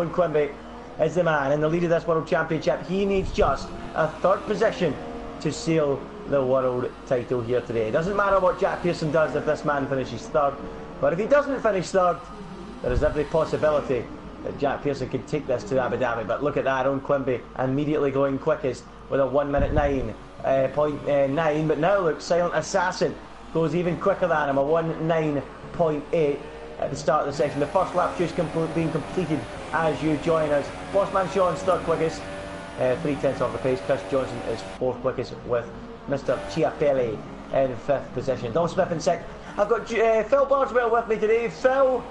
Owen Quimby is the man in the lead of this World Championship. He needs just a third position to seal the world title here today. It doesn't matter what Jack Pearson does if this man finishes third, but if he doesn't finish third, there is every possibility that Jack Pearson could take this to Abu Dhabi. But look at that, Owen Quimby immediately going quickest with a 1:09.9. But now look, Silent Assassin goes even quicker than him, a 1:09.8 at the start of the session. The first lap just being completed as you join us. Bossman Sean's third quickest, 3/10 off the pace. Chris Johnson is fourth quickest with Mr. Chiapelli in fifth position. Dom Smith in sixth. I've got Phil Bardwell with me today. Phil,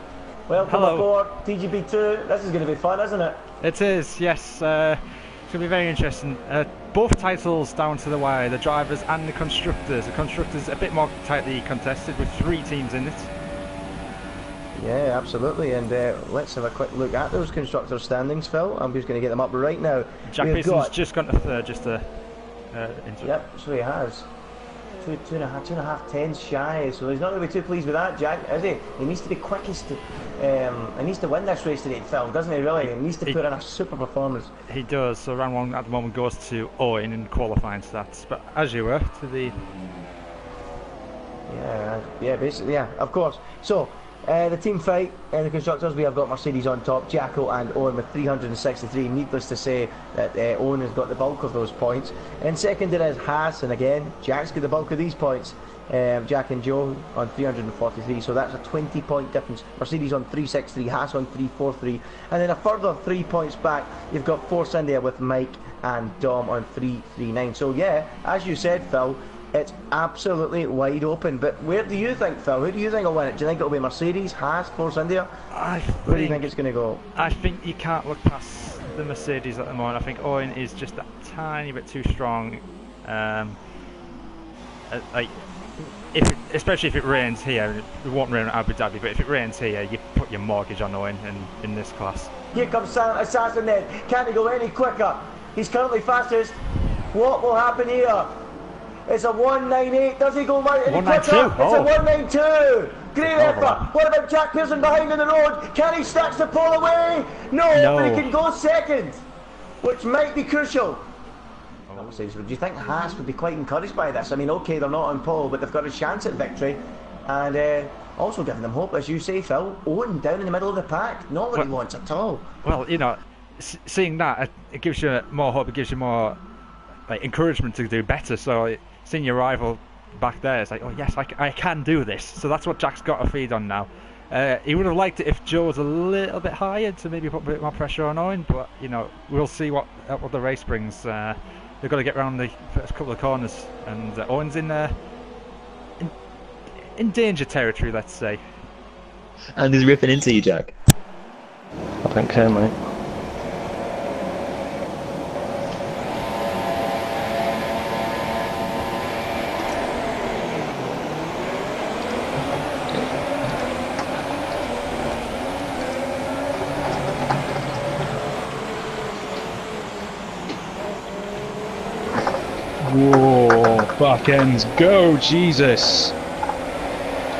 welcome aboard TGP2. This is going to be fun, isn't it? It is, yes. It's going to be very interesting. Both titles down to the wire, the drivers and the constructors. The constructors a bit more tightly contested with 3 teams in it. Yeah, absolutely. And let's have a quick look at those constructor standings, Phil. I'm just going to get them up right now. Jack Pearson's just gone to third, just to Yep, so he has. Two and a half tenths shy, so he's not going to be too pleased with that, Jack, is he? He needs to be quickest. He needs to win this race today, Phil, doesn't he, really? He needs to put in a super performance. He does, so round 1 at the moment goes to Owen in qualifying stats, but as you were, to the... Yeah, basically, yeah, of course. So, the team fight in the constructors, we have got Mercedes on top, Jacko and Owen with 363. Needless to say that Owen has got the bulk of those points. In second there is Haas, and again Jack's got the bulk of these points. Jack and Joe on 343, so that's a 20-point difference. Mercedes on 363, Haas on 343, and then a further 3 points back you've got Force India with Mike and Dom on 339. So yeah, as you said, Phil, it's absolutely wide open. But where do you think, Phil? Who do you think will win it? Do you think it'll be Mercedes, Haas, Force India? Where do you think it's going to go? I think you can't look past the Mercedes at the moment. I think Owen is just a tiny bit too strong. Especially if it rains here. It won't rain at Abu Dhabi, but if it rains here, you put your mortgage on Owen in this class. Here comes Silent Assassin then. Can't he go any quicker? He's currently fastest. What will happen here? It's a 1:98. Does he go any quicker? It's a 1:92. Great effort. What about Jack Pearson behind on the road? Can he snatch the pole away? No, but he can go second, which might be crucial. Do you think Haas would be quite encouraged by this? I mean, okay, they're not on pole, but they've got a chance at victory, and also giving them hope, as you say, Phil. Owen down in the middle of the pack, not what he wants at all. Well, you know, seeing that, it gives you more hope. It gives you more encouragement to do better. So seeing your rival back there, it's like, oh yes, I can do this. So that's what Jack's got to feed on now. He would have liked it if Joe was a little bit higher to maybe put a bit more pressure on Owen, but you know, we'll see what the race brings. They've got to get around the first couple of corners, and Owen's in danger territory, let's say. And he's ripping into you, Jack. I don't care, mate. Whoa, back ends, go, Jesus!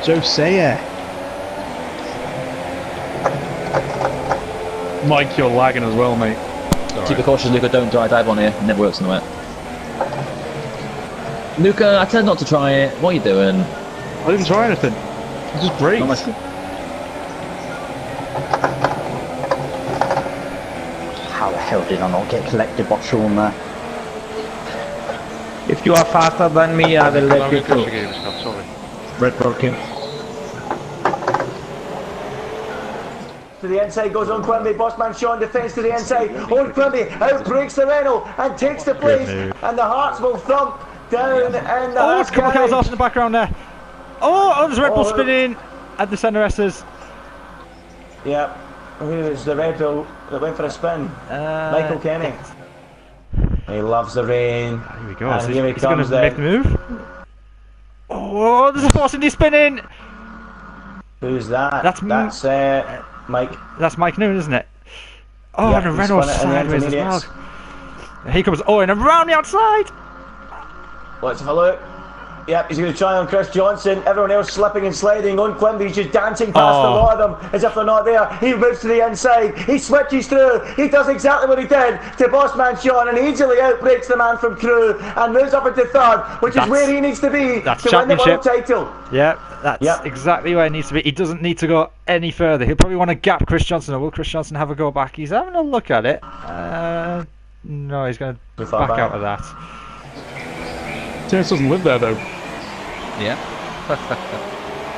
Josiah! Mike, you're lagging as well, mate. Keep it cautious, Luca, don't dive on here, it never works in the wet. Luca, I tend not to try it, what are you doing? I didn't try anything, it just breaks. How the hell did I not get collected by Sean there? If you are faster than me, I will let you go. Red broken. To the inside goes on Quimby. Bossman Sean defends to the inside. On Quimby outbreaks the Renault and takes the place, and the Hearts will thump down in the it's a couple of cars off in the background there. Oh, there's Red Bull spinning at the centre S's. Yep, there's the Red Bull that went for a spin. Michael Kenny. He loves the rain. Here we go. And here he he's going comes to make the move. Oh, there's a Force India spinning. Who's that? That's Mike. That's Mike Noon, isn't it? Oh, Yeah, and a Renault sideways as well. Here comes Owen around the outside. Let's have a look. Yep, he's going to try on Chris Johnson. Everyone else slipping and sliding. On Quimby's just dancing past a lot of them as if they're not there. He moves to the inside. He switches through. He does exactly what he did to Bossman Sean and easily outbreaks the man from Crew and moves up into third, which is where he needs to be to win the world title. Yeah, that's exactly where he needs to be. He doesn't need to go any further. He'll probably want to gap Chris Johnson, or will Chris Johnson have a go back? He's having a look at it. No, he's going to back out of that. Dennis doesn't live there though. Yeah.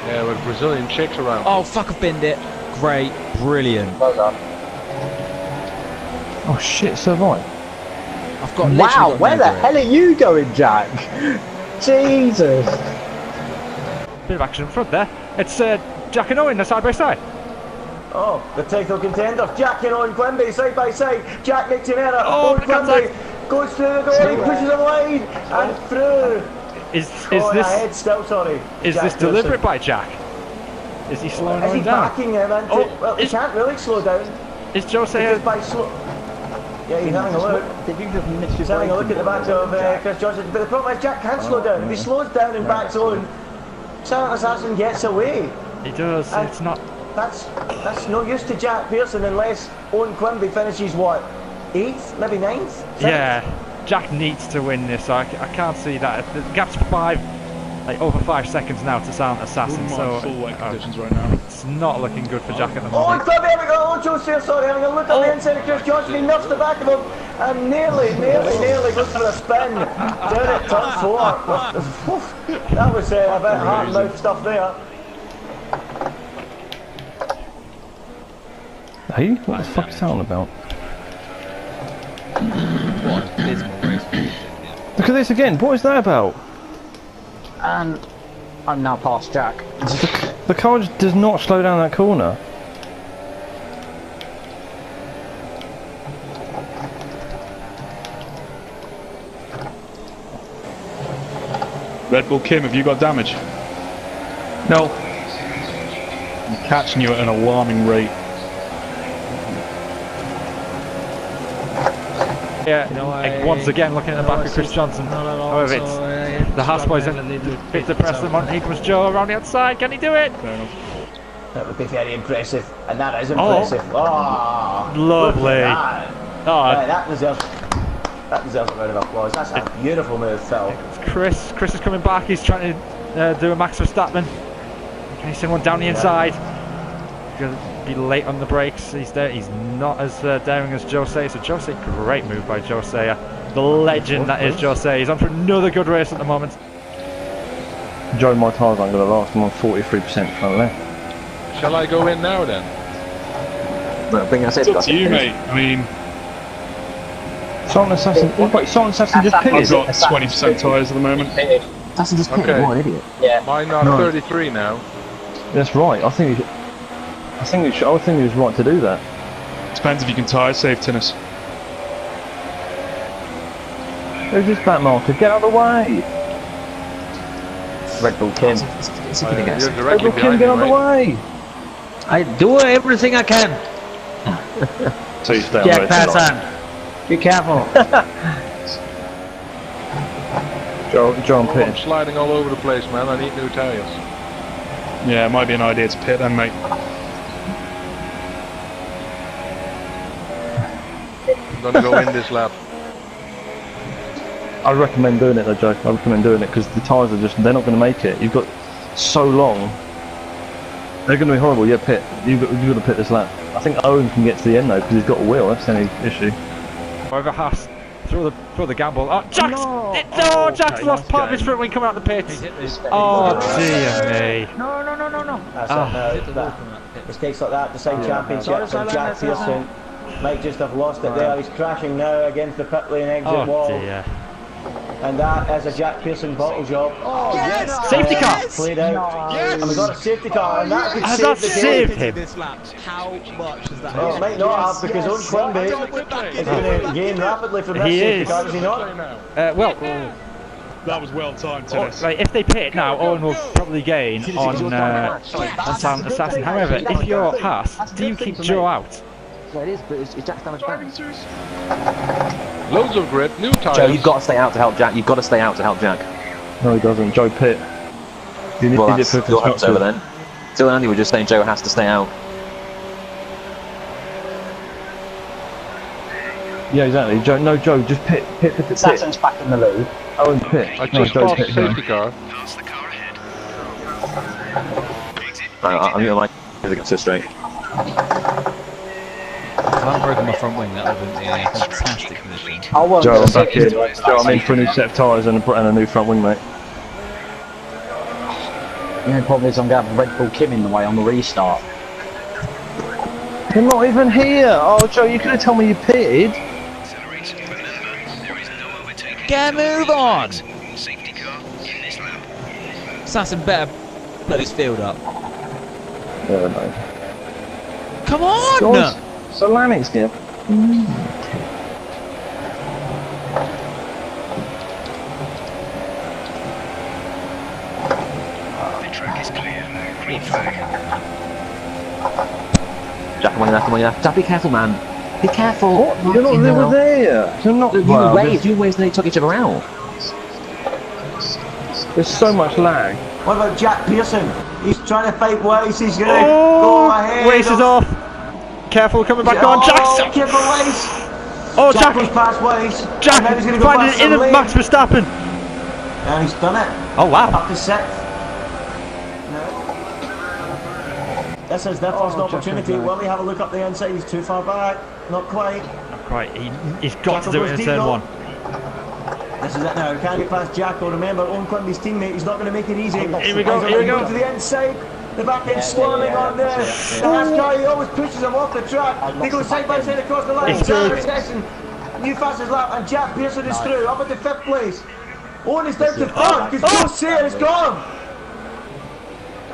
Yeah, with Brazilian chicks around. Oh, fuck, I've binned it. Great. Brilliant. Well done. Oh shit, survive. I've got Wow, where the hell are you going, Jack? Jesus. Bit of action in front there. It's Jack and Owen, they're side by side. Oh, the title contenders, Jack and Owen Quimby, side by side. Jack makes an error. Owen Quimby goes through the door, he pushes him wide and through. Is ahead still, sorry. Is this deliberate by Jack? Is he slowing Owen down? Backing him into, well, he can't really slow down. Is Jose by slow? Yeah, he's having a look. He's having a look at the back of Chris Johnson. But the problem is Jack can't slow down. If he slows down and backs on, Silent Assassin gets away. He does. And it's not. That's no use to Jack Pearson unless Owen Quimby finishes what, 8th, maybe 9th? 6th? Yeah, Jack needs to win this. So I can't see that. The gap's over 5 seconds now to Silent Assassin. So full wet conditions right now. It's not looking good for Jack at the Owen moment. Quimby, there we go. Owen Jose, sorry, having a look at the inside of Chris Johnson. He nuffs the back of him and nearly goes for a spin down at turn 4. That was a bit hard-mouth stuff there. Hey, what the fuck is that all about? Look at this again, what is that about? And I'm now past Jack. The car just does not slow down that corner. Red Bull Kim, have you got damage? No. I'm catching you at an alarming rate. Yeah, once again looking at the back of Chris Johnson. However, it's the Haas boys bit to press them on. Here comes Joe around the outside. Can he do it? That would be very impressive, and that is impressive. Oh, lovely. That deserves a round of applause. That's a beautiful move, Phil. Chris is coming back. He's trying to do a Max Verstappen. Can he send one down the inside? He's going to be late on the brakes. He's there. He's not as daring as Jose. So Jose, great move by Jose. The legend that is Jose. He's on for another good race at the moment. Joe, my tyres aren't going to last. I'm on 43% front left. Shall I go in now then? Well, bring us It's up to you, mate. I mean, Silent Assassin. Wait, Silent Assassin just I've pitted. got 20% tyres at the moment. Assassin just pitted. Okay. What an idiot. Yeah. Mine are 33 now. That's right. I think he was right to do that. Depends if you can tyre save, Tinnis. Who's this back marker? Get out of the way! Red Bull Kim. You're Red directly Bull Kim, behind get out me, of the mate. way! I do everything I can. So you stay on Jack red tonight. Passan, be careful. John Oh, Pitt. I'm sliding all over the place, man. I need new tyres. Yeah, it might be an idea to pit then, mate. I'm gonna go in this lap. I recommend doing it though, Joe. I recommend doing it because the tyres are they're not going to make it. You've got so long. They're going to be horrible. Yeah, pit. You've got to pit this lap. I think Owen can get to the end though because he's got a wheel. That's the only issue. However, Haas throw the gamble. Oh, Jack's lost part of his front wing coming out the pits. Oh dear me. No. That's it now. Mistakes like that decide championship. And Jack Pearson might just have lost it there. He's crashing now against the pit lane exit wall. Dear. And that is a Jack Pearson bottle job. Oh, yes! Safety car! Played out. Yes! And we got a safety car, and that could Has save that the saved game. him? How much is that? Well, it might not have because Owen Quimby is going to gain rapidly from this safety car, is he not? That was well timed, Tinnis. Like, if they pit now, Owen will probably gain on Silent Assassin. However, if you're Haas, do you keep Joe out? Yeah, it is, but it's Jack's damage back. Loads of grip, new tyres. Joe, you've got to stay out to help Jack. You've got to stay out to help Jack. No, he doesn't. Joe Pitt. Well, that's your hopes over then. Still, Andy were just saying Joe has to stay out. Yeah, exactly. Joe, no, Joe, just Pitt. Assassin's back in the lead. Owen Pitt. I No, just Joe passed the Pitt, safety car. Right, I'm going to get to straight. If I hadn't broken my front wing, that would have been a fantastic position. Joe, I'm back in. Joe, I'm in for a new set of tyres and a new front wing, mate. The only problem is I'm going to have Red Bull Kim in the way on the restart. They're not even here! Oh, Joe, you could have told me you pitted. Get a move on! Assassin better put his field up. Yeah, no. Come on! Guys, Solanic's here. Jack, come on, come on, Jack, be careful, man. Be careful. What? You're not over there. You're not. You waved, and they took each other out. There's so much lag. What about Jack Pearson? He's trying to fight Weiss. He's going to go ahead. Weiss is off. Careful, coming back on. Jack's. Careful, Weiss. Oh, Jack Jack. was past Weiss. Jack finding it in of Max Verstappen. And he's done it. Oh, wow. Up to sixth. This is their first opportunity. Will he have a look up the inside? He's too far back. Not quite. Not quite. He's got to do it in turn one. This is it now. Can't get past Jacko. Remember, Owen Quimby's teammate. He's not going to make it easy. Here we go. Here we go. To the inside. The back end slamming on there. The last guy, he always pushes him off the track. They go side by side across the line. New fastest lap, and Jack Pearson is through. Up into 5th place. Owen is down to 3rd because Joe Sayer is gone.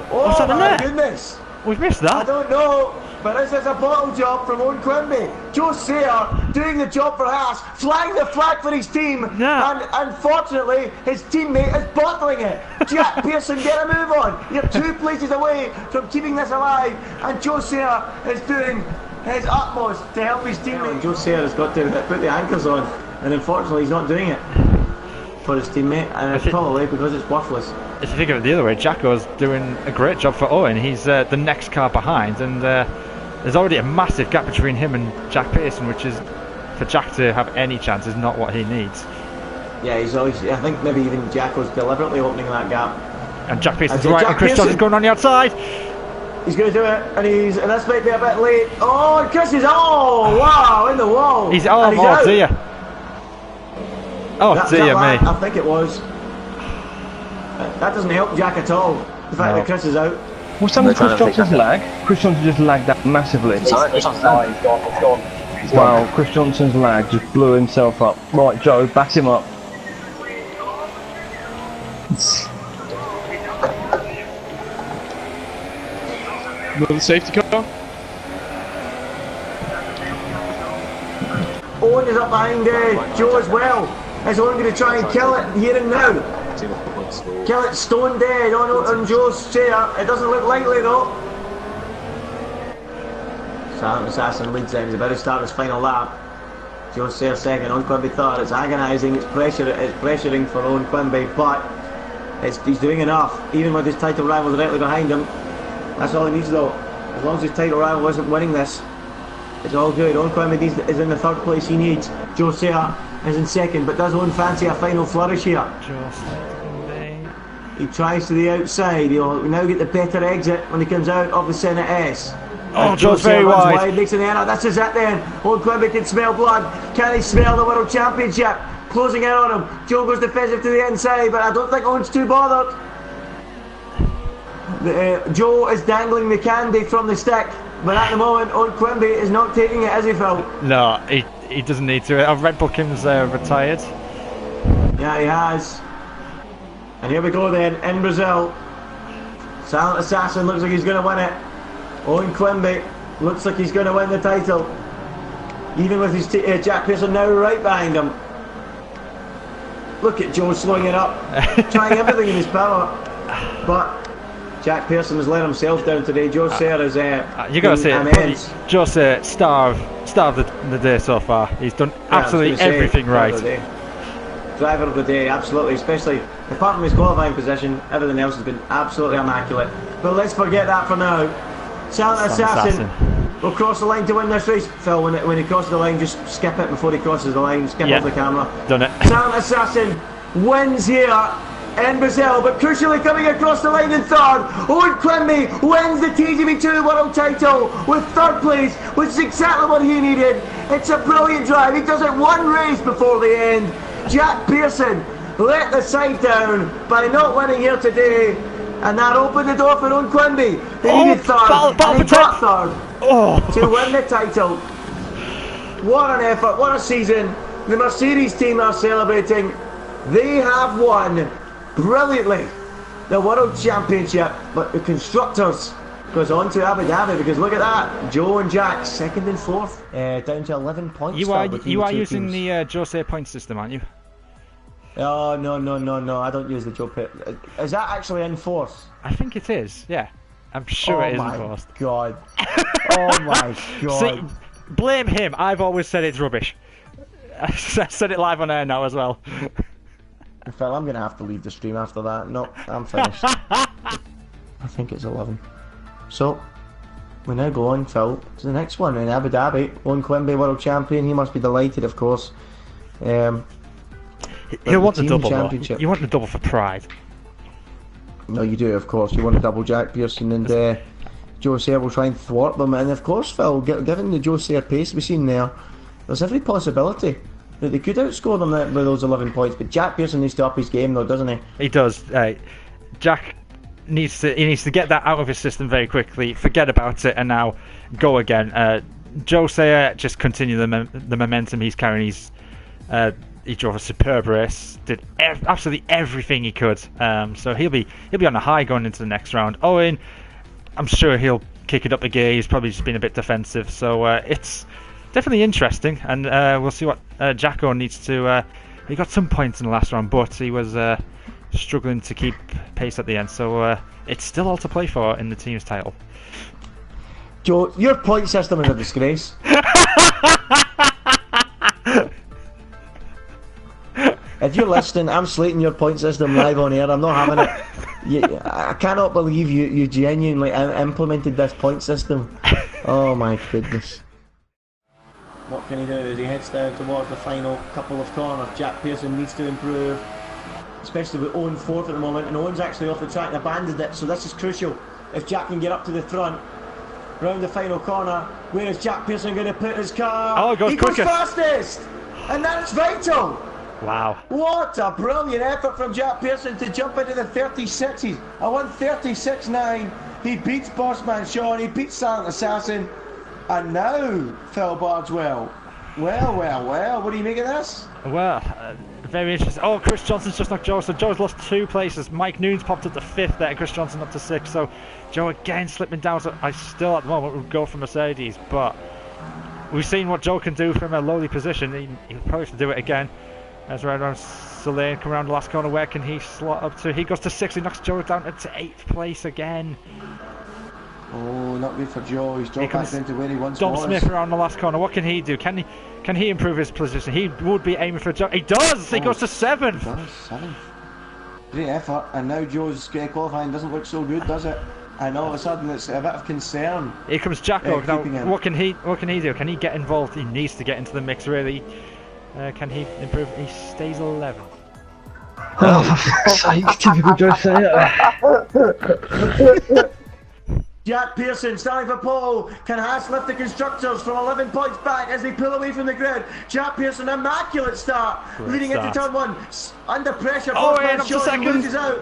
What's Oh happened my there? goodness. We've missed I that. don't know, but this is a bottle job from Owen Quimby. Joe Sayer doing the job for Haas, flying the flag for his team, and unfortunately his teammate is bottling it. Jack Pearson, get a move on. You're 2 places away from keeping this alive, and Joe Sayer is doing his utmost to help his teammate. Joe Sayer has got to put the anchors on, and unfortunately he's not doing it for his teammate, and it's probably because it's worthless. If you think of it the other way, Jacko's doing a great job for Owen. He's the next car behind, and there's already a massive gap between him and Jack Pearson, which is, for Jack to have any chance, is not what he needs. Yeah, he's always. I think maybe even Jacko's deliberately opening that gap. And Jack Pearson's right, and Chris Johnson's going on the outside. He's going to do it, and this might be a bit late. Oh, and Chris is wow in the wall. He's out. Dear. Oh dear me. I think it was. That doesn't help Jack at all. The fact that Chris is out. What's happened to Chris Johnson's lag? Chris Johnson just lagged that massively. He's gone. Wow, Chris Johnson's lag just blew himself up. Right, Joe, back him up. Another safety car. Owen is up behind Joe as well. Is Owen going to try and kill it here and now? Kill it stone dead on Joe's chair. It doesn't look likely though. Silent Assassin leads him. He's about to start his final lap. Joe Sayer second, Owen Quimby third. It's agonising. It's pressuring for Owen Quimby, but he's doing enough. Even with his title rival directly behind him. That's all he needs though. As long as his title rival isn't winning this, it's all good. Owen Quimby is in the 3rd place he needs. Joe Sayer is in 2nd, but does Owen fancy a final flourish here? He tries to the outside. He'll now get the better exit when he comes out of the centre S. Oh, Joe's very wide. Makes an error. This is it then. Owen Quimby can smell blood. Can he smell the World Championship? Closing in on him. Joe goes defensive to the inside, but I don't think Owen's too bothered. Joe is dangling the candy from the stick, but at the moment Owen Quimby is not taking it, is he, Phil? No, he doesn't need to. Red Bull Kim's retired. Yeah, he has. And here we go then, in Brazil. Silent Assassin looks like he's going to win it. Owen Quimby looks like he's going to win the title. Even with his Jack Pearson now right behind him. Look at Joe slowing it up. Trying everything in his power. But Jack Pearson has let himself down today. Joe Sayer is you got to say it. Joe Sayer, star of the day so far. He's done absolutely everything right. driver of the day, absolutely, especially apart from his qualifying position, everything else has been absolutely immaculate. But let's forget that for now. Silent Assassin will cross the line to win this race. Phil, when he crosses the line, just skip it before he crosses the line, skip off the camera. Done it. Silent Assassin wins here in Brazil, but crucially coming across the line in third, Owen Quimby wins the TGP2 world title with third place, which is exactly what he needed. It's a brilliant drive. He does it one race before the end. Jack Pearson let the side down by not winning here today, and that opened the door for Owen Quimby. He needed third, and he got third to win the title. What an effort, what a season. The Mercedes team are celebrating. They have won brilliantly the World Championship, but the Constructors goes on to Abu Dhabi, because look at that, Joe and Jack second and fourth, down to 11 points. You are using the Jose point system, aren't you? Oh no, I don't use the Joe Pit. Is that actually enforced? I think it is, yeah. I'm sure it is enforced. Oh my god. See, blame him. I've always said it's rubbish. I said it live on air now as well. Phil, I'm going to have to leave the stream after that. No, I'm finished. I think it's 11. So, we now go on, Phil, to the next one in Abu Dhabi. Owen Quimby, world champion. He must be delighted, of course. He'll want the double, though. You want the double for pride. No, you do, of course. You want a double. Jack Pearson and Jose will try and thwart them. And, of course, Phil, given the Jose pace we've seen there, there's every possibility that they could outscore them with those 11 points, but Jack Pearson needs to up his game though, doesn't he? He does. Jack needs to get that out of his system very quickly, forget about it, and now go again. Jose just continue the momentum he's carrying. He drove a superb race, did absolutely everything he could. So he'll be on a high going into the next round. Owen, I'm sure he'll kick it up a gear. He's probably just been a bit defensive, so it's definitely interesting, and we'll see what Jacko needs to. He got some points in the last round, but he was struggling to keep pace at the end. So it's still all to play for in the team's title. Joe, your point system is a disgrace. If you're listening, I'm slating your point system live on air. I'm not having it. I cannot believe you genuinely implemented this point system. Oh my goodness. What can he do as he heads down towards the final couple of corners? Jack Pearson needs to improve, especially with Owen fourth at the moment, and Owen's actually off the track and abandoned it, so this is crucial. If Jack can get up to the front, round the final corner, where is Jack Pearson going to put his car? Oh, he goes fastest! And that's vital! Wow. What a brilliant effort from Jack Pearson to jump into the 36s. A 1:36.9. He beats Bossman Sean, he beats Silent Assassin. And now, Phil Bardwell. Well, what do you make of this? Well, very interesting. Oh, Chris Johnson's just knocked Joe, so Joe's lost 2 places. Mike Noon's popped up to 5th there, and Chris Johnson up to 6th, so Joe again slipping down. So I still, at the moment, would go for Mercedes, but we've seen what Joe can do from a lowly position. He'll probably have to do it again. As right around Soleil, come around the last corner, where can he slot up to? He goes to 6th, he knocks Joe down to 8th place again. Oh, not good for Joe. He's dropped back into where he once was. Dom Smith around the last corner. What can he do? Can he improve his position? He would be aiming for Joe. He does! He goes to 7th! He does, 7th. Great effort. And now Joe's qualifying doesn't look so good, does it? And all of a sudden it's a bit of concern. Here comes Jacko. Now, what can he do? Can he get involved? He needs to get into the mix, really. Can he improve? He stays 11th. Oh, for fuck's sake, typical Jose. Jack Pearson starting for pole. Can Haas lift the Constructors from 11 points back as they pull away from the grid? Jack Pearson, immaculate start, leading into turn 1. Under pressure, Owen up to 2nd. Loses out.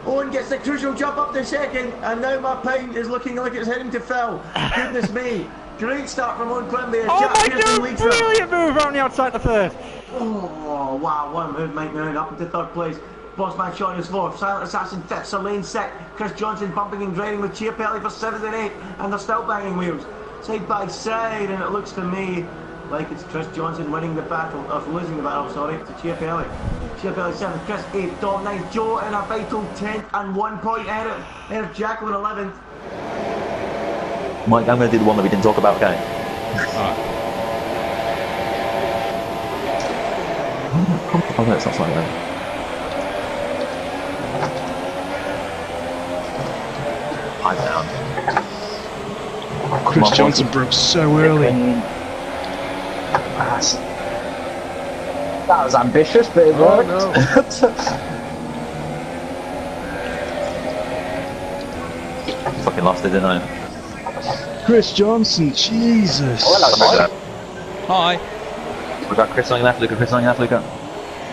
Owen gets the crucial jump up to 2nd, and now my pint is looking like it's heading to Phil. Goodness me. Great start from Owen Quimby as Jack Pearson leads them. Brilliant move around the outside the 3rd. Oh, wow, one move, Mike Noon up into 3rd place. Bossman Sean is 4th, Silent Assassin 5th, Selene 6th, Chris Johnson bumping and grinding with Chiapelli for 7th and 8th, and they're still banging wheels. Side by side, and it looks to me like it's Chris Johnson winning the battle, or losing the battle, sorry, to Chiapelli. Chiapelli 7th, Chris 8th, Dom 9th, Joe in a vital 10th, and 1 point ahead of Jacko in 11th. Mike, I'm going to do the one that we didn't talk about, okay? Alright. Oh no, it's not like that. Pipe down. Chris Johnson broke so early. That was ambitious, but it worked. no. Fucking lost it, didn't I? Chris Johnson, Jesus. Oh, hello, Mike. Hi. We got Chris on your left, Luca. Chris on your left, Luca.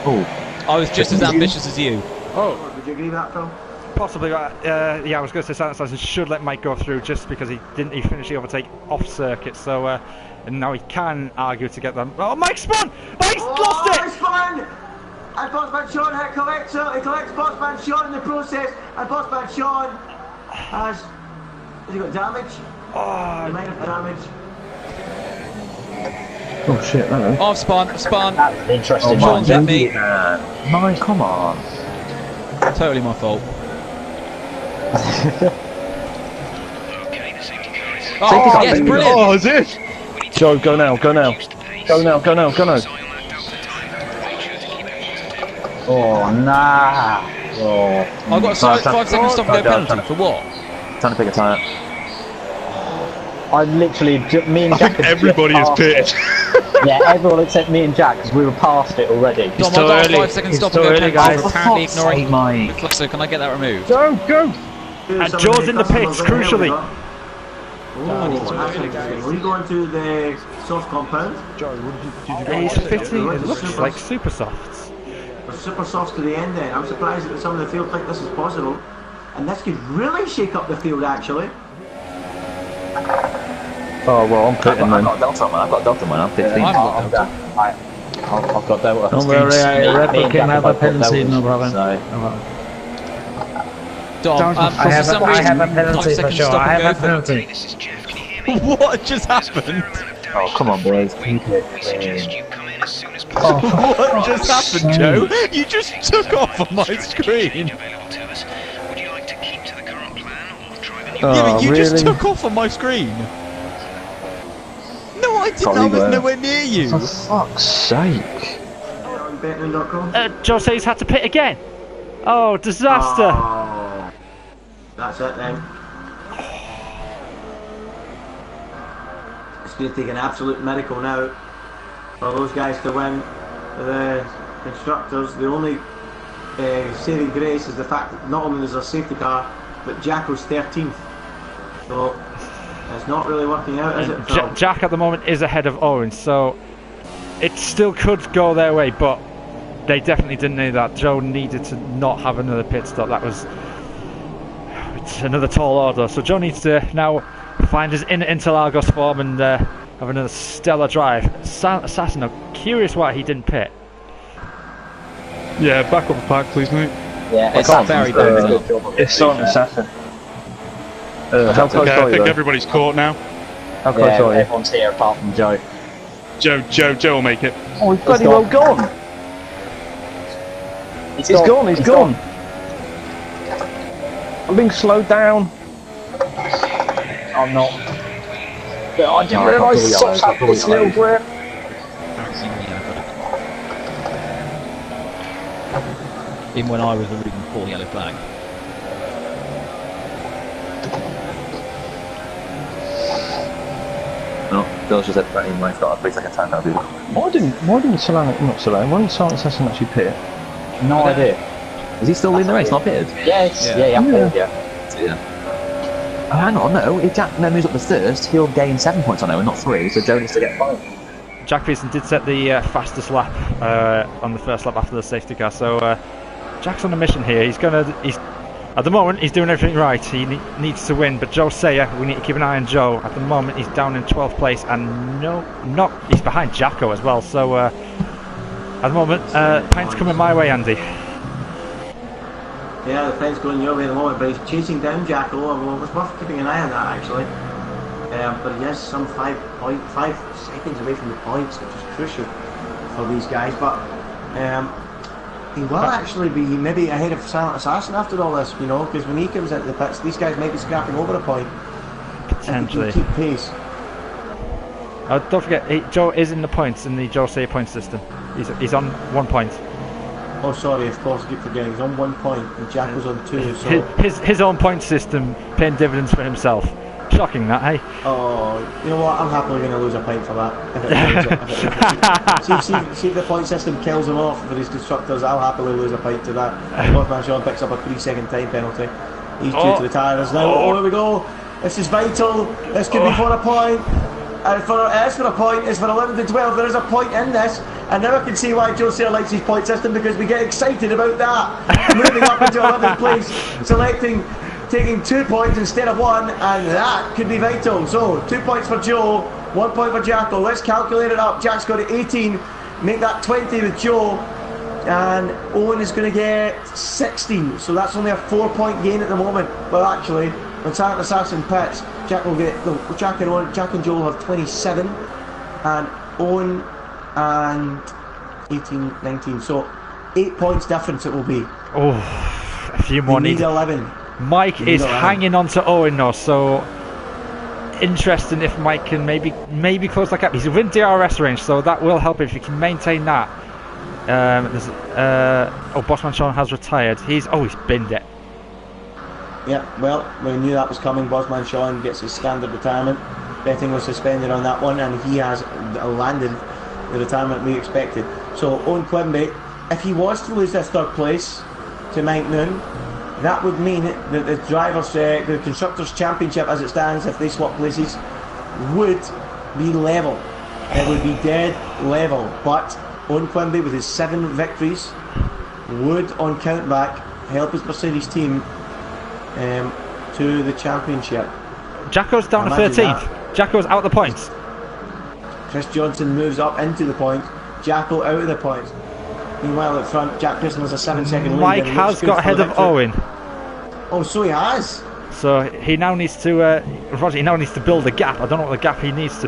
Oh. I was just as ambitious as you. Oh, would you agree with that, Phil? Possibly, yeah, I was going to say Silent Assassin should let Mike go through just because he finished the overtake off circuit, so and now he can argue to get them. Oh, Mike spun! Mike's lost it! He spun! And Bossman Sean hit collector, he collects Bossman Sean in the process, and Bossman Sean has he got damage? Oh, He might have damage. Oh shit, hello. Oh, I've spun. That was interesting. Sean's hit me. Mike, come on. Totally my fault. Oh, yes, brilliant! Oh, is it? Joe, go now, go now. Go now, go now, go now. Oh, nah. Oh. I've got a 5 second stop and go penalty for what? Time to pick a tyre. I literally, me and I Jack. think everybody is pitted. Yeah, everyone except me and Jack, because we were past it already. Dom, I've got a 5 second stop and go penalty guys. for apparently ignoring Mike. the cluster. Can I get that removed? Go, go! And Joe's in the pits, crucially. Oh, that's interesting. Are we going to the soft compound? He's fitting, it looks like super softs. We're super softs to the end then. I'm surprised that some of the field think this is possible. And this could really shake up the field actually. Oh well, I'm pitting I've then. got Delta, man. I've got Delta, man. I'm 15. I've got Delta. I've got Delta. Don't worry, Red Bull can have a penalty, no problem. So. Dom, I for have some a reason, 5 penalty for seconds sure. stop I and have a go penalty. What just happened? Oh, come on, boys. What just happened, Joe? You just took off on my screen. Yeah, but you just took off on my screen. No, I didn't. I was nowhere near you. For fuck's sake. On betting.com. Joe says he's had to pit again. Oh, disaster! Oh, that's it then. It's going to take an absolute miracle now for those guys to win the Constructors. The only saving grace is the fact that not only is there a safety car, but Jacko's 13th. So it's not really working out, is it, Phil? Jack at the moment is ahead of Owen, so it still could go their way, but they definitely didn't need that. Joe needed to not have another pit stop. That was another tall order. So Joe needs to now find his Interlagos form and have another stellar drive. Assassin, I'm curious why he didn't pit. Yeah, back up the pack, please, mate. Yeah, It's very bad. It's Silent Assassin. How close Okay, I are you? think though? everybody's caught now. How close Yeah, are you? everyone's here apart from Joe. Joe will make it. Oh, he's bloody well gone. He's gone, he's gone. I'm being slowed down. I'm not. But I didn't realise Sops had this little grip. Even when I was the reading full yellow flag. No, Bill's just at 20. Mike's got a 3 second time. That'll do. Why didn't Silent Assassin actually pit? No idea. Is he still leading the race? Not pitted? Yes, yeah. Yeah. Oh, hang on, no. If Jack then moves up the first, he'll gain 7 points on Owen, not 3. So Joe needs to get 5. Jack Pearson did set the fastest lap on the first lap after the safety car, so Jack's on a mission here. He's at the moment he's doing everything right. He needs to win, but Joe Sayer, we need to keep an eye on Joe. At the moment he's down in 12th place, and he's behind Jacko as well. So at the moment, Pine's coming my way, Andy. Yeah, the Pine's going your way at the moment, but he's chasing down Jacko. Well, it's worth keeping an eye on that actually. But he is some 5 seconds away from the points, which is crucial for these guys. But he will actually be maybe ahead of Silent Assassin after all this, you know, because when he comes into the pits, these guys might be scrapping over a point. Potentially. Keep pace. Don't forget, Joe is in the points in the Joe Say point system. He's on 1 point. Oh, sorry, of course, I keep forgetting. He's on 1 point and Jack was on 2, so... His own point system paying dividends for himself. Shocking that, hey? Oh, you know what? I'm happily going to lose a pint for that. See if the point system kills him off for his constructors, I'll happily lose a pint to that. Bossman Sean picks up a 3-second time penalty. He's due to the tyres now. Oh, here we go. This is vital. This could be for a point. And it's for a point. It's for 11 to 12. There is a point in this. And now I can see why Joe Sayer likes his point system, because we get excited about that. Moving up into 11th place, taking 2 points instead of 1, and that could be vital. So 2 points for Joe, 1 point for Jacko. Let's calculate it up. Jack's got 18, make that 20 with Joe, and Owen is going to get 16. So that's only a 4-point gain at the moment. Well, actually, when Silent Assassin pits, Jack will get Jack and Joe will have 27, and Owen and 18, 19. So 8 points difference it will be. Oh, a few more need 11. Mike is hanging on to Owen now, so interesting if Mike can maybe close that gap. He's within DRS range, so that will help if he can maintain that. Bossman Sean has retired. He's binned it. Yeah, well, we knew that was coming. Bossman Sean gets his standard retirement. Betting was suspended on that one, and he has landed the retirement we expected. So Owen Quimby, if he was to lose this 3rd place to Mike Noon, that would mean that the the Constructors' Championship as it stands, if they swap places, would be level. It would be dead level. But Owen Quimby, with his 7 victories, would, on countback, help his Mercedes team to the championship. Jacko's down to 13th. Jacko's out the points. Chris Johnson moves up into the points. Jacko out of the points. Meanwhile, at front, Jack Pearson has a 7-second lead. Mike has got ahead of Owen. Oh, so he has. So he now needs to. He now needs to build a gap. I don't know what the gap he needs to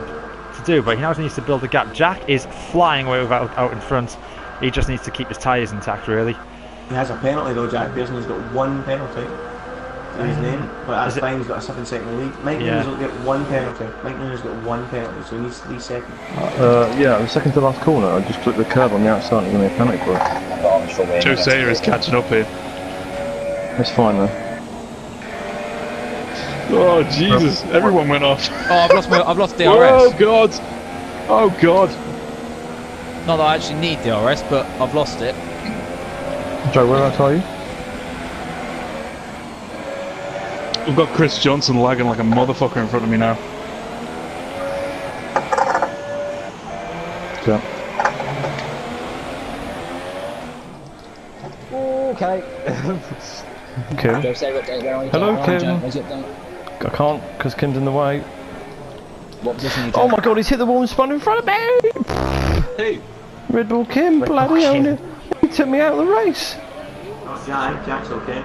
do, but he now needs to build a gap. Jack is flying away out in front. He just needs to keep his tyres intact, really. He has a penalty though. Jack Pearson has got 1 penalty to his name, but that's fine. He's got a 7-second lead. Mike Noon has got 1 penalty. Mike Noon has got 1 penalty, so he needs 3 seconds. Yeah, the second to last corner, I just clicked the curb on the outside and give me a penalty for it. Joe Sayer is catching up here. That's fine though. Oh Jesus! Everyone went off. Oh, I've lost DRS. Oh God! Oh God! Not that I actually need DRS, but I've lost it. Joe, whereabouts are you? We've got Chris Johnson lagging like a motherfucker in front of me now. Yeah. Okay. Kim. Hello, Kim. Where's your update? I can't, because Kim's in the way. What position are you Oh taking? my God, he's hit the wall and spun in front of me! Hey! Red Bull Kim, bloody hell. He took me out of the race. Jack's okay.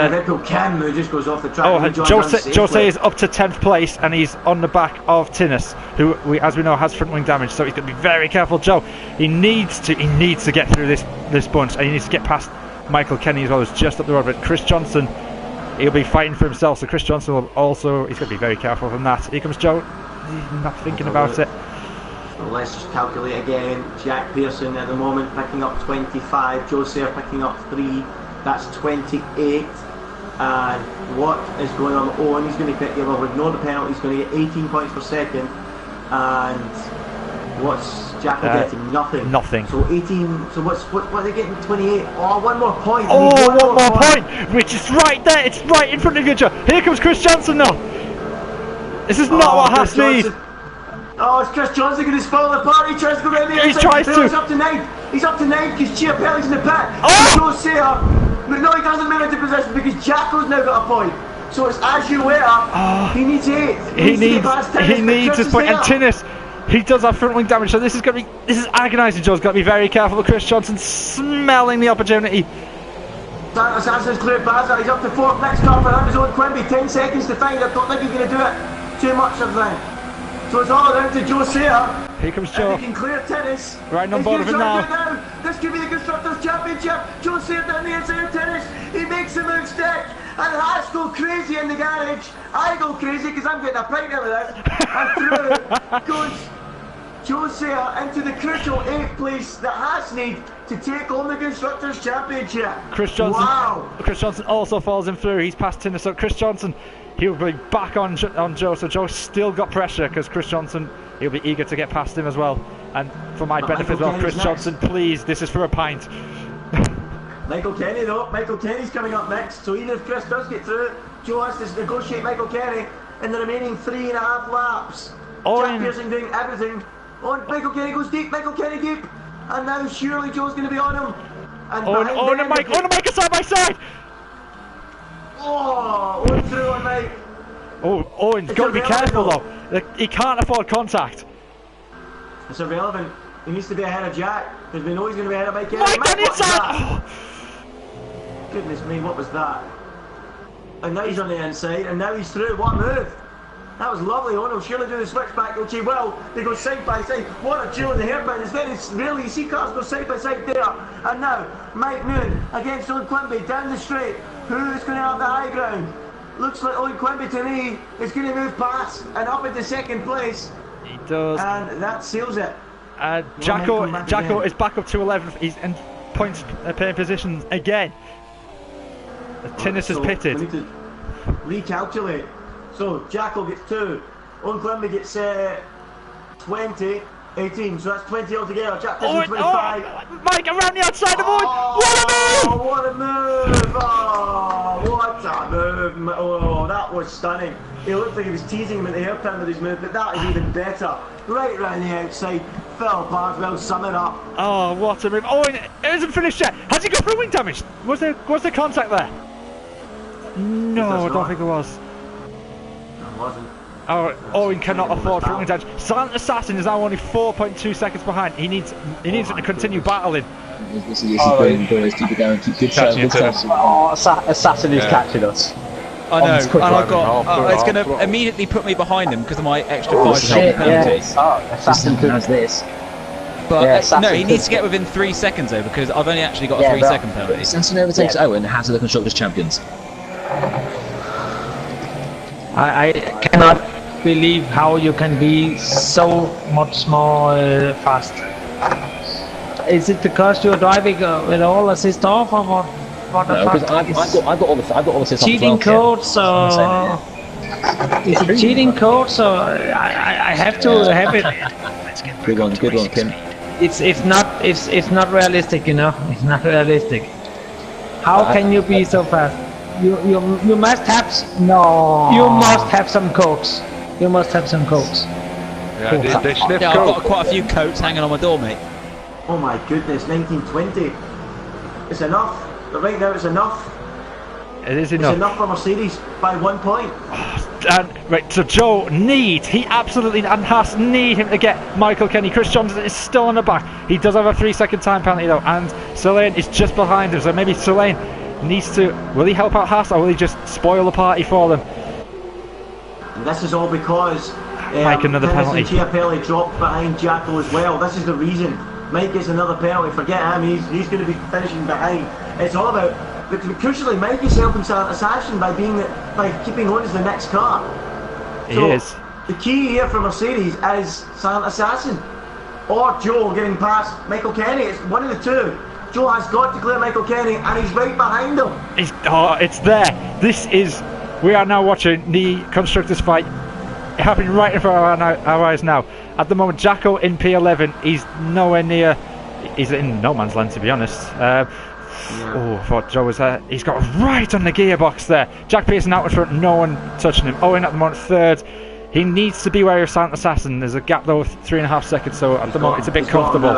Red Bull Cam who just goes off the track. Jose is up to 10th place, and he's on the back of Tinnis, who as we know has front wing damage. So he's going to be very careful. Joe, he needs to get through this bunch, and he needs to get past Michael Kenny as well, who's just up the road. But Chris Johnson, he'll be fighting for himself. So Chris Johnson will also, he's going to be very careful from that. Here comes Joe. He's not thinking about it. So let's just calculate again. Jack Pearson at the moment picking up 25. Joe Sayer picking up 3. That's 28. And what is going on with Owen? He's going to pick, we'll ignore the penalty, he's going to get 18 points per second. And what's Jack getting? Nothing. So 18, so what are they getting? 28. Oh, 1 more point. Oh, one more point, which is right there. It's right in front of you, Joe. Here comes Chris Johnson now. This is not what Haas need. Oh, it's Chris Johnson going to spoil the party. He tries to go around the outside. He tries to. He's up to 9. He's up to 9 because Chiapelli's in the pit. Oh! Joe Sayer. But no, he doesn't move into position because Jacko's now got a point. So it's as you were. He needs 8. He needs his point. And Tinnis, he does have front wing damage. So this is agonising. Joe's got to be very careful. But Chris Johnson smelling the opportunity. Sanson's cleared Bazza. He's up to 4th. Next car for him is Owen Quimby. 10 seconds to find. I don't think he's going to do it too much of that. So it's all down to Joe Sayer. Here comes Joe. If he can clear Tinnis. Right on board of it now. This could be the Constructors' Championship. Joe Sayer down the inside of Tinnis. He makes the move stick. And Haas go crazy in the garage. I go crazy because I'm getting a pint out of this. And through goes Joe Sayer into the crucial 8th place that Haas need to take on the Constructors' Championship. Chris Johnson. Wow. Chris Johnson also follows him through. He's past Tinner, so Chris Johnson, he'll be back on Joe. So Joe's still got pressure because Chris Johnson, he'll be eager to get past him as well. And for my benefit as well, Chris Johnson, please, this is for a pint. Michael Kenny though, Michael Kenny's coming up next. So even if Chris does get through, Joe has to negotiate Michael Kenny in the remaining 3.5 laps. Jack Pearson doing everything. Michael Kenny goes deep, Michael Kenny deep, and now surely Joe's going to be on him. And Mike is side by side. Oh, Owen through on Mike. Oh, Owen's got to be careful though. He can't afford contact. It's irrelevant. He needs to be ahead of Jack because we know he's going to be ahead of Mike Kenny. Mike on inside. Goodness me, what was that? And now he's on the inside, and now he's through. What a move! That was lovely. Oh no, surely do the switchback. Okay, well, they go side by side. What a duel in the hairpin. It's very rarely you see cars go side by side there. And now, Mike Noon against Owen Quimby down the straight. Who's going to have the high ground? Looks like Owen Quimby to me is going to move past and up into 2nd place. He does. And that seals it. Jacko is back up to 11th. He's in points paying positions again. Tinnis has pitted. We need to recalculate. So Jacko gets 2, Owen Quimby gets 20, 18, so that's 20 altogether. Jack Pearson 25. Mike around the outside of Owen. What a move! Oh, what a move! Oh, that was stunning. He looked like he was teasing him at the hairpin with his move, but that is even better. Right round the outside. Phil Parswell, sum it up. Oh, what a move! Owen, it isn't finished yet. Has he got through wing damage? Was there contact there? No, I don't think it was. Wasn't. Oh, Owen cannot afford front wing damage. Silent Assassin is now only 4.2 seconds behind. He needs it to continue battling. This is going, boys. Keep it down. Good show. Assassin is catching us. I know, and I've got. It's going to immediately put me behind him because of my extra 5 second penalty. Assassin has this. But no, he needs to get within 3 seconds though because I've only actually got a 3 second penalty. Assassin overtakes Owen. Haas are the Constructors champions. I cannot believe how you can be so much more fast. Is it because you're driving with all assist off, or what? No, because I've got all the assist cheating off. Code, so is it cheating code? So I have to have it. Good one, Kim. It's not realistic, you know. It's not realistic. How can you be so fast? You must have You must have some coats. You must have some coats. Yeah, they sniff I've got quite a few coats hanging on my door, mate. Oh my goodness, 1920. It's enough. But right now, it's enough. It is enough. It's enough for Mercedes by 1 point. Right, so Joe he absolutely and Haas need him to get Michael Kenny. Chris Johnson is still on the back. He does have a 3 second time penalty though, and Selene is just behind him. So maybe Selene needs to. Will he help out Haas or will he just spoil the party for them? And this is all because Mike another penalty. Chiapelli dropped behind Jacko as well. This is the reason. Mike gets another penalty. Forget him. He's going to be finishing behind. It's all about. But crucially, Mike is helping Silent Assassin by keeping on as the next car. He is. The key here for Mercedes is Silent Assassin or Joe getting past Michael Kenny. It's one of the two. Joe has got to clear Michael Kenny, and he's right behind him. It's there. We are now watching the Constructors fight happening right in front of our eyes now. At the moment, Jacko in P11. He's nowhere near. He's in no man's land, to be honest. Oh, I thought Joe was there. He's got right on the gearbox there. Jack Pearson out in front, no one touching him. Owen at the moment third. He needs to be wary of Silent Assassin. There's a gap though of 3.5 seconds, so at the moment it's a bit comfortable.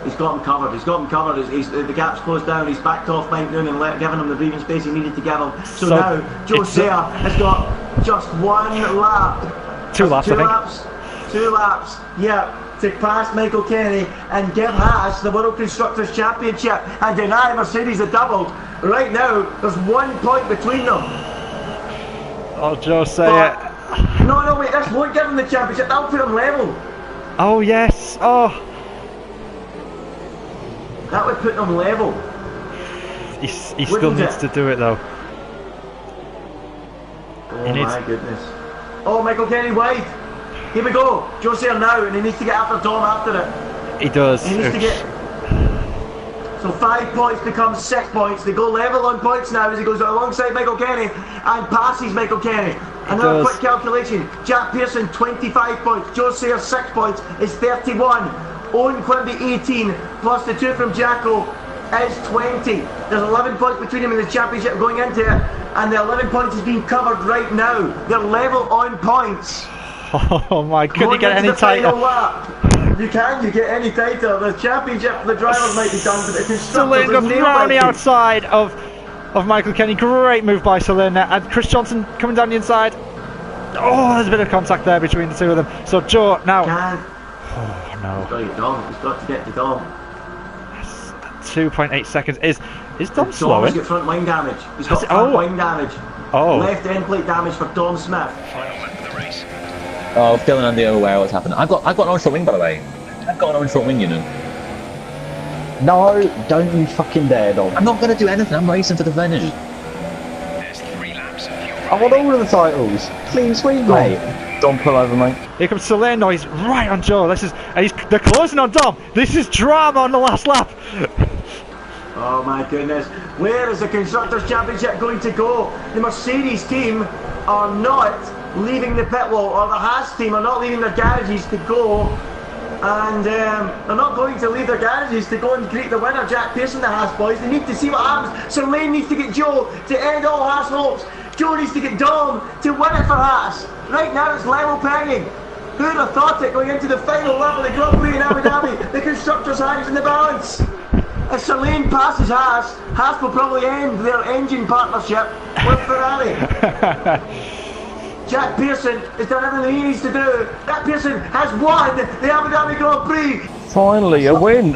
He's got him covered. The gap's closed down. He's backed off Mike Noon and giving him the breathing space he needed to give him. So now Joe Sayer has got just 1 lap. 2 laps, I think. 2 laps. Yeah. To pass Michael Kenny and give Haas the World Constructors Championship and deny Mercedes the double. Right now, there's 1 point between them. Oh, Joe Sayer. No, wait, this won't give him the championship. That'll put him level. Oh, yes. Oh. That would put him level. He still needs to do it, though. Oh, my goodness. Oh, Michael Kenny wide. Here we go. Joe's here now, and he needs to get after Dom after it. He does. He needs to get. So 5 points becomes 6 points. They go level on points now as he goes alongside Michael Kenny and passes Michael Kenny. Another quick calculation. Jack Pearson 25 points. Joe Sayre 6 points is 31. Owen Quimby 18 plus the 2 from Jacko is 20. There's 11 points between them in the championship going into it, and the 11 points is being covered right now. They're level on points. Oh my, couldn't you get any title? You get any title. The championship, the drivers might be done, but the constructors Selena round the outside of Michael Kenny. Great move by Selena, and Chris Johnson coming down the inside. Oh, there's a bit of contact there between the two of them. So Joe now. Oh no. He's got to get to Dom. 2.8 seconds. Is Dom slowing? He's got front wing damage. He's got front wing damage. Oh. Left end plate damage for Dom Smith. Final lap of the race. Oh, Dylan and Leo aware what's happened. I've got an orange front wing, by the way. I've got an orange front wing, you know. No, don't you fucking dare, Dom. I'm not going to do anything. I'm racing for the finish. There's 3 laps of your I want all of the titles. Clean sweep, mate. Dom, pull over, mate. Here comes Salerno. He's right on Joe. They're closing on Dom. This is drama on the last lap. Oh my goodness. Where is the Constructors' Championship going to go? The Mercedes team are not leaving the pit wall, or the Haas team are not leaving their garages to go, and they're not going to leave their garages to go and greet the winner, Jack Pearson, the Haas boys. They need to see what happens. So Lane needs to get Joe to end all Haas hopes. Joe needs to get Dom to win it for Haas. Right now it's level pegging. Who would have thought it going into the final lap of the Grand Prix in Abu Dhabi? The Constructors' hands in the balance. If Selene passes Haas, Haas will probably end their engine partnership with Ferrari. Jack Pearson has done everything he needs to do. Jack Pearson has won the Abu Dhabi Grand Prix. Finally, a win.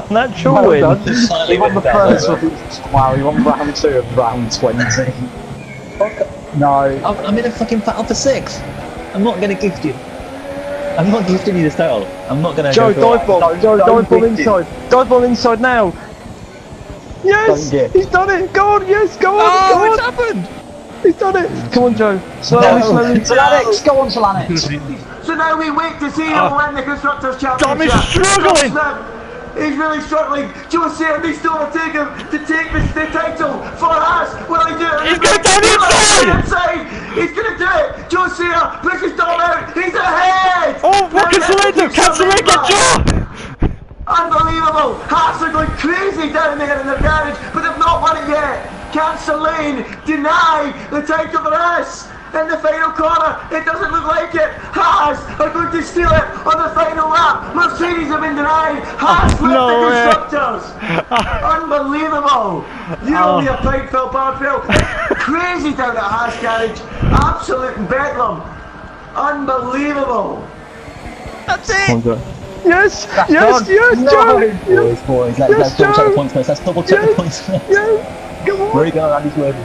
Natural win. He won the first one. Wow, he won round 2 of round 20. No. I'm in a fucking battle for 6th. I'm not going to gift you. I'm not gifting you this title. I'm not going to. Joe, dive bomb. Joe, dive bomb inside. Dive bomb inside now. Yes, he's done it. Go on, yes, go on. Oh, it's happened. He's done it. Come on, Joe. Slowly. Solanix, go on, Solanix. So now we wait to see who will win the Constructors' Championship. Dom is struggling. He's really struggling. Joe Sayre needs to overtake him to take the title for us. Will he do it? He's going down the inside. He's going to do it. Joe Sayre pushes Dom out. He's ahead. Oh, what can Selene do? Can Selene get Joe? Unbelievable. Haas are going crazy down there in their garage, but they've not won it yet. Can Selene deny the title for us? In the final corner, it doesn't look like it. Haas are going to steal it on the final lap. Mercedes have been denied. Haas left the Constructors. Unbelievable. You owe me a pint, Phil Barfield. Crazy down at Haas garage. Absolute bedlam. Unbelievable. That's it. Yes, That's yes, done. yes, No. Joe. Boys, let's double check the points first. Let's double check the points first. Yes, come on. Where are you going, Andy's worthy?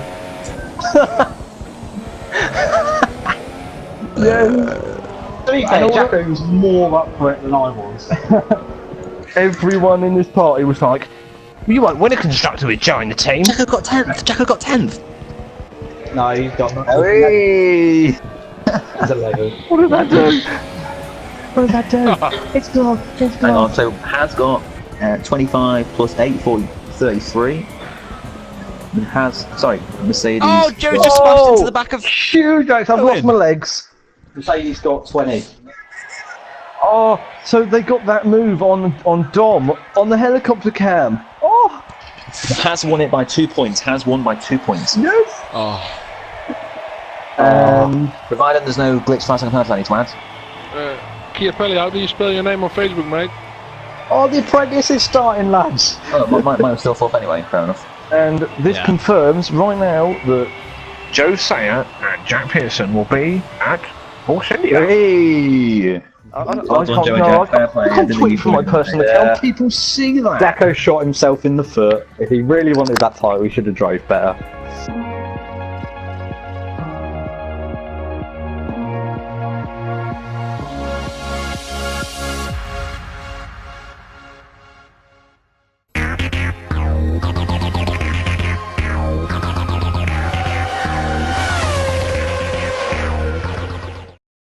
To be fair, Jacko was more up for it than I was. Everyone in this party was like, "You won't win a constructor with Joe in the team." Jacko got 10th. Jacko got 10th. No, he's got Hey! He's 11. What did that do? What did that do? It's gone. It's Hang on. gone. So has got 25 plus 8 for 33. Mercedes. Oh, Joe just smashed into the back of. Huge, I've lost my legs. Mercedes got 20. Oh, so they got that move on Dom on the helicopter cam. Oh, Has won it by 2 points. Has won by 2 points. yes. Oh. Provided there's no glitch fast and penalty, any twat. Chiapelli, how do you spell your name on Facebook, mate? Oh, the apprentice is starting, lads. Oh, mine was still fourth anyway. Fair enough. And this confirms right now that Joe Sayre and Jack Pearson will be at Force India. Hey! I can't tweet from my personal account. People see that. Jacko shot himself in the foot. If he really wanted that title, he should have drove better.